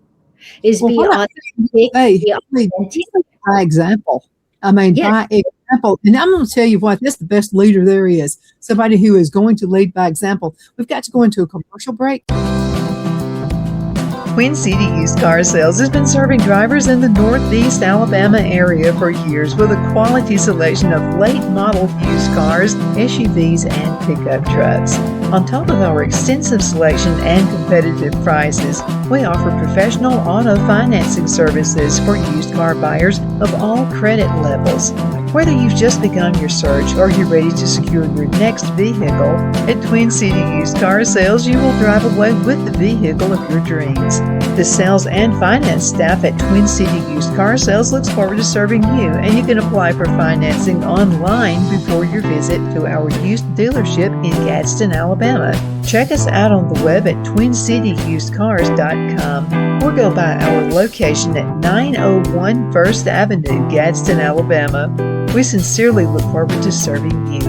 Is be authentic, by example. I mean, by example. And I'm going to tell you what, that's the best leader there is. Somebody who is going to lead by example. We've got to go into a commercial break. Twin City Used Car Sales has been serving drivers in the Northeast Alabama area for years with a quality selection of late model used cars, SUVs, and pickup trucks. On top of our extensive selection and competitive prices, we offer professional auto financing services for used car buyers of all credit levels. Whether you've just begun your search or you're ready to secure your next vehicle, at Twin City Used Car Sales, you will drive away with the vehicle of your dreams. The sales and finance staff at Twin City Used Car Sales looks forward to serving you, and you can apply for financing online before your visit to our used dealership in Gadsden, Alabama. Check us out on the web at twincityusedcars.com or go by our location at 901 First Avenue, Gadsden, Alabama. We sincerely look forward to serving you.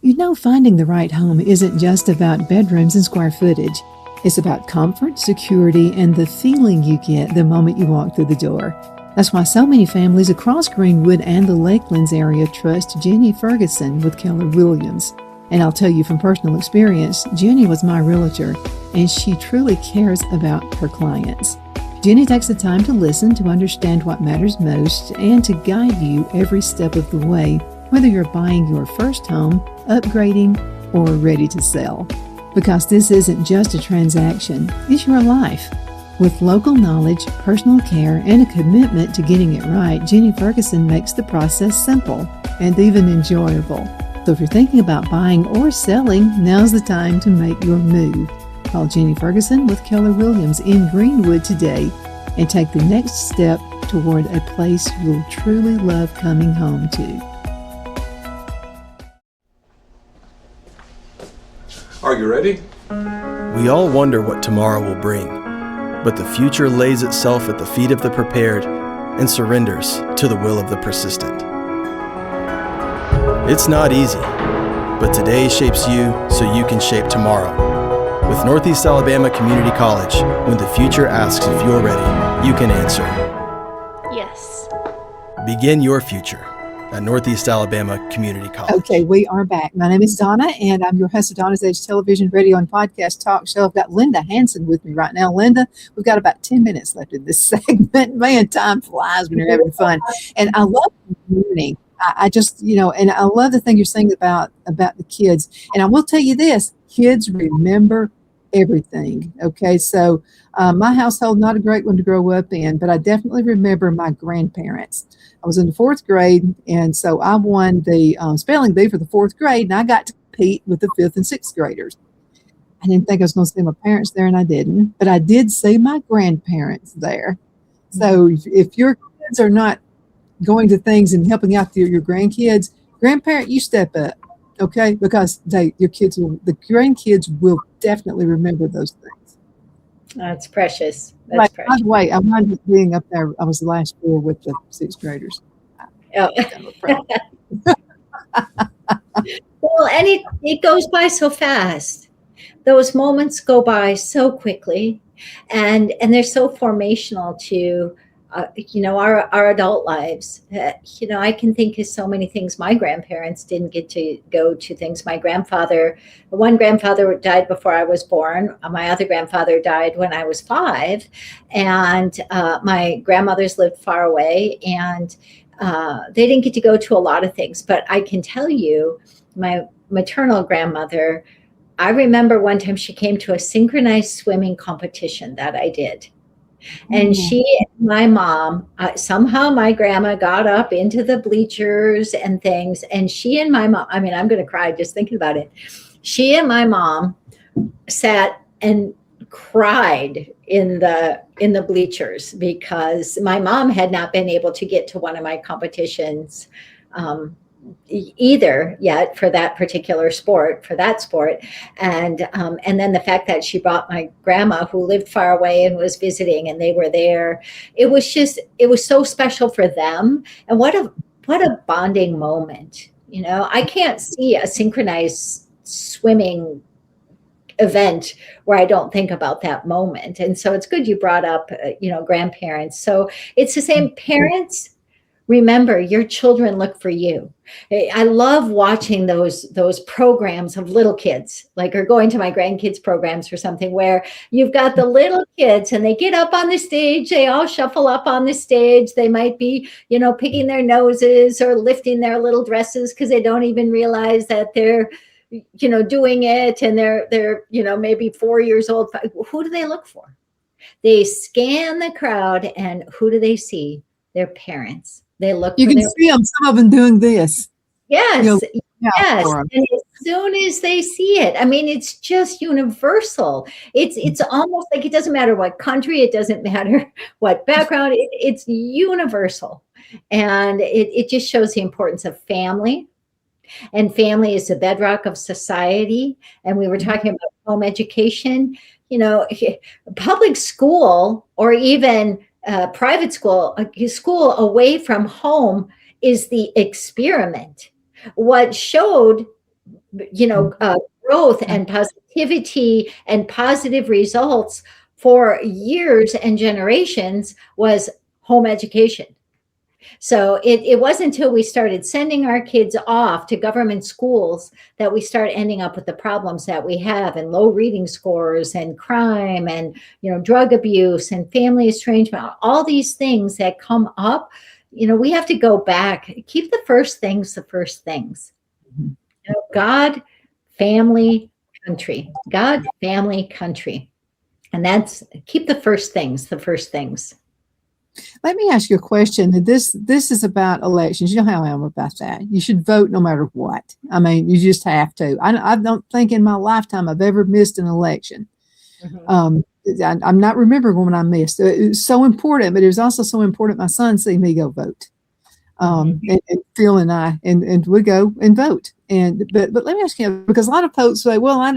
You know, finding the right home isn't just about bedrooms and square footage. It's about comfort, security, and the feeling you get the moment you walk through the door. That's why so many families across Greenwood and the Lakelands area trust Jenny Ferguson with Keller Williams. And I'll tell you from personal experience, Jenny was my realtor, and she truly cares about her clients. Jenny takes the time to listen, to understand what matters most, and to guide you every step of the way, whether you're buying your first home, upgrading, or ready to sell. Because this isn't just a transaction, it's your life. With local knowledge, personal care, and a commitment to getting it right, Jenny Ferguson makes the process simple and even enjoyable. So if you're thinking about buying or selling, now's the time to make your move. Call Jenny Ferguson with Keller Williams in Greenwood today and take the next step toward a place you'll truly love coming home to. Are you ready? We all wonder what tomorrow will bring, but the future lays itself at the feet of the prepared and surrenders to the will of the persistent. It's not easy, but today shapes you so you can shape tomorrow. With Northeast Alabama Community College, when the future asks if you're ready, you can answer yes. Begin your future at Northeast Alabama Community College. Okay, we are back. My name is Donna, and I'm your host of Donna's Edge television, radio, and podcast talk show. I've got Linda Hansen with me right now. Linda, we've got about 10 minutes left in this segment. Man, time flies when you're having fun. And I love the community. I just, and I love the thing you're saying about the kids. And I will tell you this, kids remember everything. Okay, so my household, not a great one to grow up in, but I definitely remember my grandparents. I was in the 4th grade, and so I won the spelling bee for the 4th grade, and I got to compete with the 5th and 6th graders. I didn't think I was going to see my parents there, and I didn't, but I did see my grandparents there. So if your kids are not going to things and helping out your grandkids, grandparent, you step up, okay? Because the grandkids will definitely remember those things. That's precious. That's Right. precious. By the way, I wanted being up there. I was the last four with the sixth graders. Oh. Well, and it goes by so fast. Those moments go by so quickly, and they're so formational to our adult lives. I can think of so many things. My grandparents didn't get to go to things. One grandfather died before I was born. My other grandfather died when I was 5, and my grandmothers lived far away, and they didn't get to go to a lot of things. But I can tell you, my maternal grandmother, I remember one time she came to a synchronized swimming competition that I did. And she and my mom, somehow my grandma got up into the bleachers and things. And she and my mom, I mean, I'm going to cry just thinking about it. She and my mom sat and cried in the bleachers because my mom had not been able to get to one of my competitions either yet for that sport. And then the fact that she brought my grandma, who lived far away and was visiting, and they were there, it was so special for them. And what a bonding moment. I can't see a synchronized swimming event where I don't think about that moment. And so it's good you brought up grandparents. So it's the same. Parents, remember, your children look for you. I love watching those programs of little kids, or going to my grandkids programs or something, where you've got the little kids and they get up on the stage, they all shuffle up on the stage. They might be, picking their noses or lifting their little dresses because they don't even realize that they're, doing it. And they're, maybe 4 years old. Who do they look for? They scan the crowd, and who do they see? Their parents. They look. You can see them. Some of them doing this. Yes, yes. And as soon as they see it, I mean, it's just universal. It's almost like it doesn't matter what country, it doesn't matter what background. It's universal, and it just shows the importance of family. And family is the bedrock of society. And we were talking about home education. Public school, or even private school, school away from home, is the experiment. What showed, growth and positivity and positive results for years and generations was home education. So it wasn't until we started sending our kids off to government schools that we start ending up with the problems that we have, and low reading scores and crime and, drug abuse and family estrangement, all these things that come up. We have to go back, keep the first things the first things. God, family, country. God, family, country. And that's keep the first things the first things. Let me ask you a question. This is about elections. You know how I am about that. You should vote no matter what. I mean, you just have to. I don't think in my lifetime I've ever missed an election. Mm-hmm. I'm not remembering when I missed. It was so important, but it was also so important my son see me go vote. And Phil and I, and we go and vote. But let me ask you, because a lot of folks say, well, I'm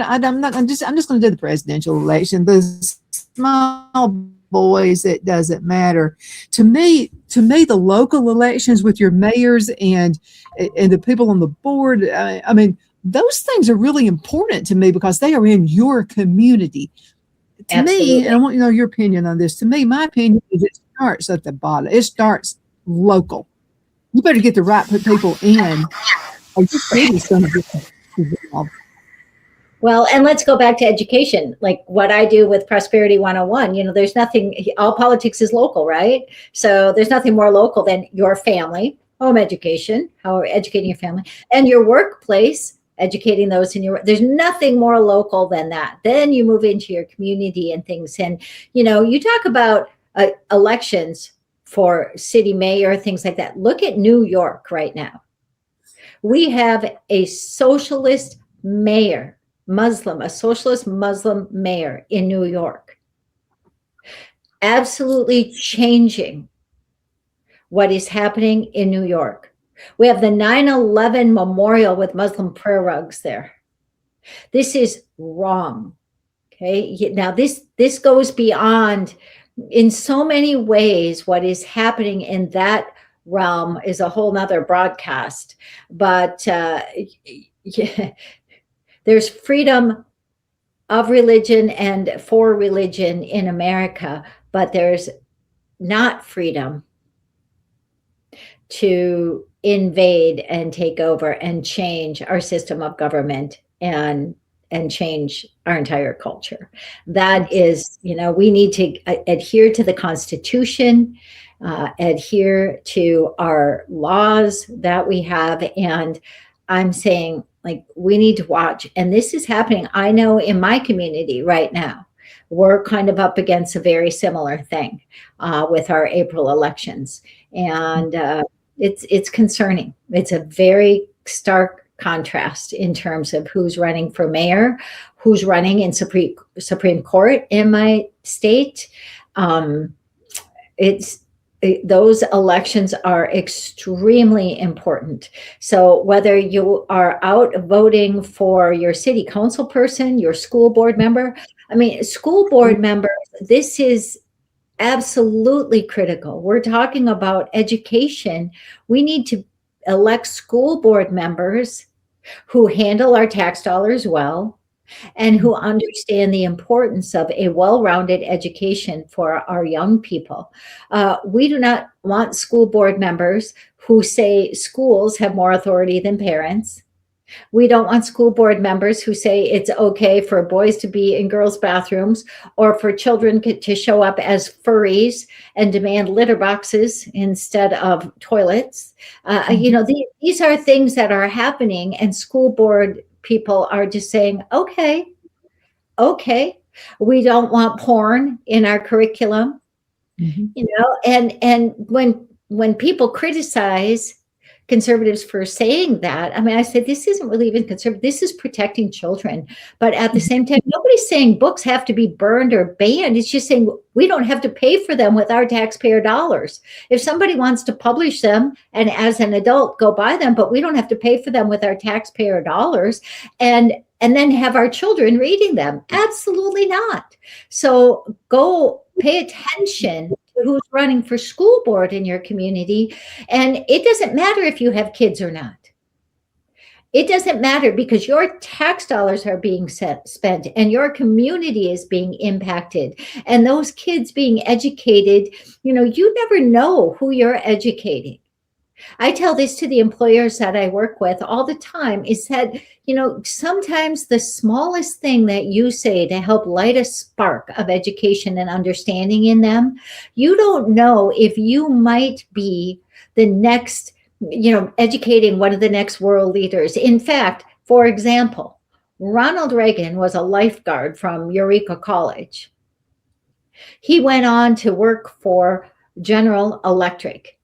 just going to do the presidential election. The small boys, it doesn't matter. To me, the local elections with your mayors and the people on the board, I mean, those things are really important to me because they are in your community. To Absolutely. me, and I want you to know your opinion on this. To me, my opinion is it starts at the bottom. It starts local. You better get the right people in, or your kid is going to get involved. Well, and let's go back to education, like what I do with Prosperity 101. There's nothing, all politics is local, right? So there's nothing more local than your family, home education, how educating your family, and your workplace, educating those in your, there's nothing more local than that. Then you move into your community and things. And, you talk about elections for city mayor, things like that. Look at New York right now. We have a socialist mayor. A socialist Muslim mayor in New York, absolutely changing what is happening in New York. We have the 9/11 memorial with Muslim prayer rugs there. This is wrong. Okay. Now this goes beyond, in so many ways, what is happening in that realm is a whole nother broadcast. But yeah, there's freedom of religion and for religion in America, but there's not freedom to invade and take over and change our system of government and change our entire culture. That is, we need to adhere to the Constitution, adhere to our laws that we have. And I'm saying, like, we need to watch. And this is happening. I know in my community right now, we're kind of up against a very similar thing with our April elections. And it's concerning. It's a very stark contrast in terms of who's running for mayor, who's running in Supreme Court in my state. Those elections are extremely important. So whether you are out voting for your city council person, your school board member, school board members, this is absolutely critical. We're talking about education. We need to elect school board members who handle our tax dollars well and who understand the importance of a well-rounded education for our young people. We do not want school board members who say schools have more authority than parents. We don't want school board members who say it's okay for boys to be in girls' bathrooms or for children to show up as furries and demand litter boxes instead of toilets. These are things that are happening, and school board people are just saying, okay, we don't want porn in our curriculum, and when people criticize conservatives for saying that, I said, this isn't really even conservative. This is protecting children. But at the same time, nobody's saying books have to be burned or banned. It's just saying we don't have to pay for them with our taxpayer dollars. If somebody wants to publish them and as an adult go buy them, but we don't have to pay for them with our taxpayer dollars and then have our children reading them. Absolutely not. So go pay attention who's running for school board in your community. And it doesn't matter if you have kids or not. It doesn't matter, because your tax dollars are being spent and your community is being impacted. And those kids being educated, you never know who you're educating. I tell this to the employers that I work with all the time, is that, sometimes the smallest thing that you say to help light a spark of education and understanding in them, you don't know if you might be the next, educating one of the next world leaders. In fact, for example, Ronald Reagan was a lifeguard from Eureka College. He went on to work for General Electric.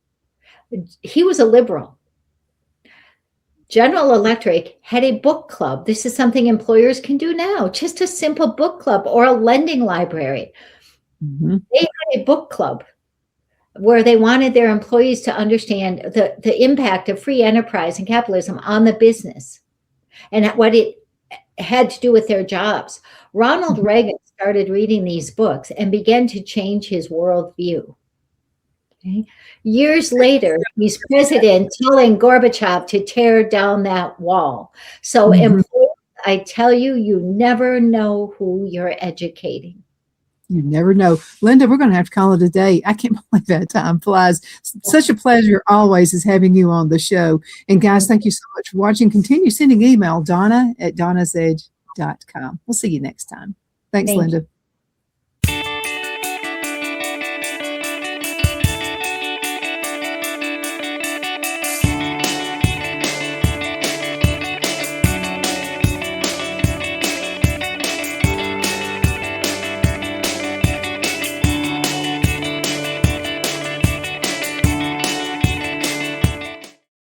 He was a liberal. General Electric had a book club. This is something employers can do now, just a simple book club or a lending library. Mm-hmm. They had a book club where they wanted their employees to understand the impact of free enterprise and capitalism on the business and what it had to do with their jobs. Ronald Reagan started reading these books and began to change his worldview. Okay. Years later, he's president telling Gorbachev to tear down that wall. So employers, I tell you, you never know who you're educating. You never know. Linda, we're going to have to call it a day. I can't believe that time flies. Such a pleasure always is having you on the show. And guys, thank you so much for watching. Continue sending email, Donna@donnasedge.com. We'll see you next time. Thanks, Linda.